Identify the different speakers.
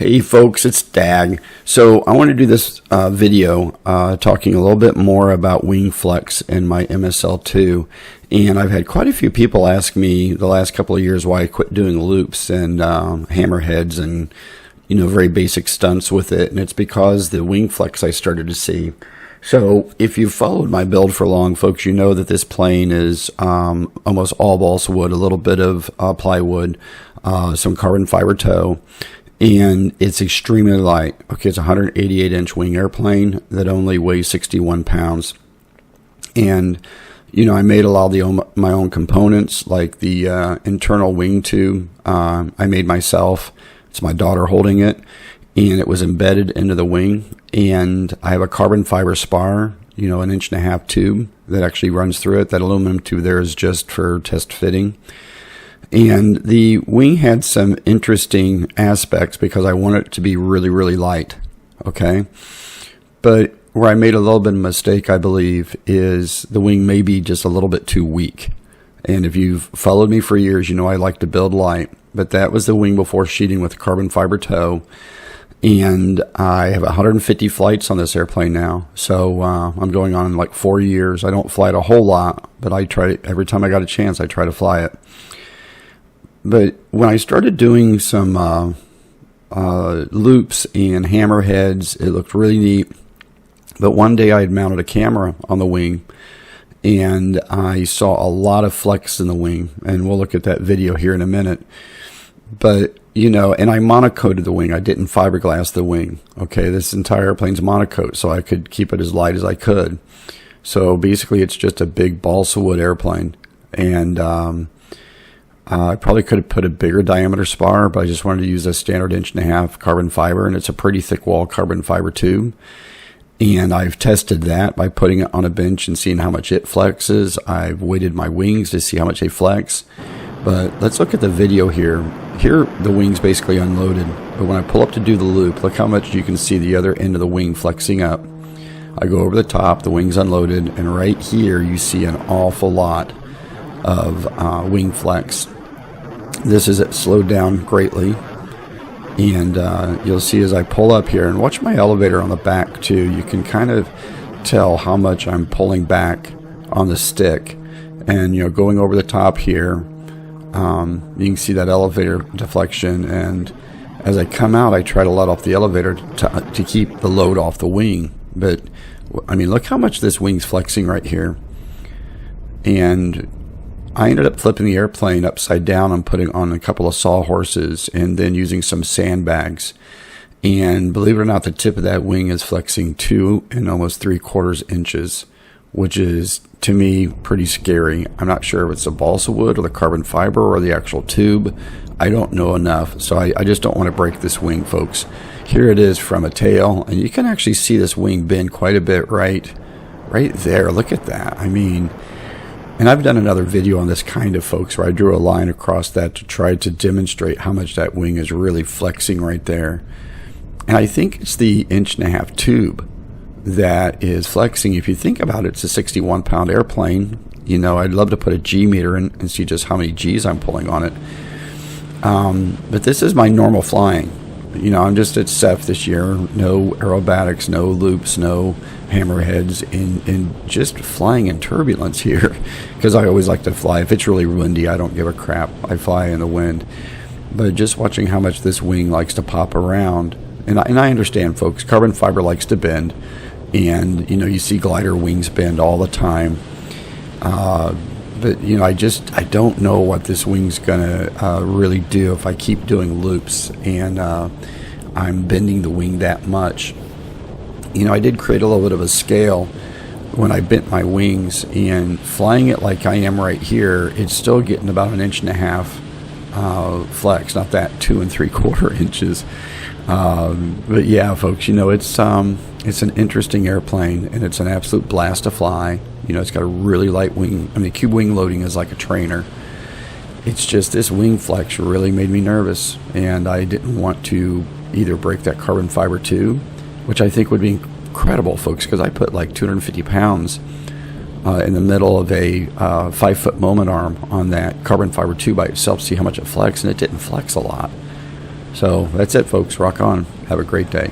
Speaker 1: Hey folks, it's Dag. So I want to do this video talking a little bit more about wing flex in my Emmaselle II. And I've had quite a few people ask me the last couple of years why I quit doing loops and hammerheads and very basic stunts with it. And it's because the wing flex I started to see. So if you've followed my build for long, folks, you know that this plane is almost all balsa wood, a little bit of plywood, some carbon fiber toe. And it's extremely light. Okay, it's a 188-inch wing airplane that only weighs 61 pounds. And, I made a lot of my own components, like the internal wing tube. I made myself. It's my daughter holding it. And it was embedded into the wing. And I have a carbon fiber spar, an 1.5-inch tube that actually runs through it. That aluminum tube there is just for test fitting. And the wing had some interesting aspects because I wanted it to be really, really light, okay? But where I made a little bit of a mistake, I believe, is the wing may be just a little bit too weak. And if you've followed me for years, you know I like to build light. But that was the wing before sheeting with carbon fiber toe. And I have 150 flights on this airplane now. So I'm going on like 4 years. I don't fly it a whole lot, but I try to, every time I got a chance, I try to fly it. But when I started doing some loops and hammerheads, it looked really neat. But one day I had mounted a camera on the wing, and I saw a lot of flex in the wing. And we'll look at that video here in a minute. But, and I monocoated the wing. I didn't fiberglass the wing. Okay, this entire airplane's monocoat, so I could keep it as light as I could. So basically, it's just a big balsa wood airplane. And I probably could have put a bigger diameter spar, but I just wanted to use a standard 1.5-inch carbon fiber, and it's a pretty thick wall carbon fiber tube. And I've tested that by putting it on a bench and seeing how much it flexes. I've weighted my wings to see how much they flex. But let's look at the video here. Here, the wing's basically unloaded. But when I pull up to do the loop, look how much you can see the other end of the wing flexing up. I go over the top, the wing's unloaded, and right here you see an awful lot of wing flex. This is slowed down greatly, and you'll see as I pull up here, and watch my elevator on the back too, you can kind of tell how much I'm pulling back on the stick. And going over the top here, you can see that elevator deflection, and as I come out I try to let off the elevator to keep the load off the wing. But I mean, look how much this wing's flexing right here. And I ended up flipping the airplane upside down and putting on a couple of sawhorses and then using some sandbags. And believe it or not, the tip of that wing is flexing 2 and almost 3/4 inches, which is, to me, pretty scary. I'm not sure if it's the balsa wood or the carbon fiber or the actual tube. I don't know enough, so I just don't want to break this wing, folks. Here it is from a tail, and you can actually see this wing bend quite a bit right there. Look at that. I mean, and I've done another video on this kind of, folks, where I drew a line across that to try to demonstrate how much that wing is really flexing right there. And I think it's the 1.5-inch tube that is flexing. If you think about it, it's a 61-pound airplane. I'd love to put a G meter in and see just how many G's I'm pulling on it. But this is my normal flying. I'm just at CEF this year. No aerobatics, no loops, no hammerheads, and just flying in turbulence here, because I always like to fly. If it's really windy, I don't give a crap. I fly in the wind. But just watching how much this wing likes to pop around, and I understand, folks, carbon fiber likes to bend, and you see glider wings bend all the time. But I don't know what this wing's gonna really do if I keep doing loops and I'm bending the wing that much. I did create a little bit of a scale when I bent my wings, and flying it like I am right here, it's still getting about 1.5 inch flex, not that 2 3/4 inches. But yeah, folks, it's an interesting airplane, and it's an absolute blast to fly. It's got a really light wing. I mean, cube wing loading is like a trainer. It's just this wing flex really made me nervous, and I didn't want to either break that carbon fiber tube, which I think would be incredible, folks, because I put like 250 pounds in the middle of a 5-foot moment arm on that carbon fiber tube by itself, see how much it flexed, and it didn't flex a lot. So that's it, folks. Rock on. Have a great day.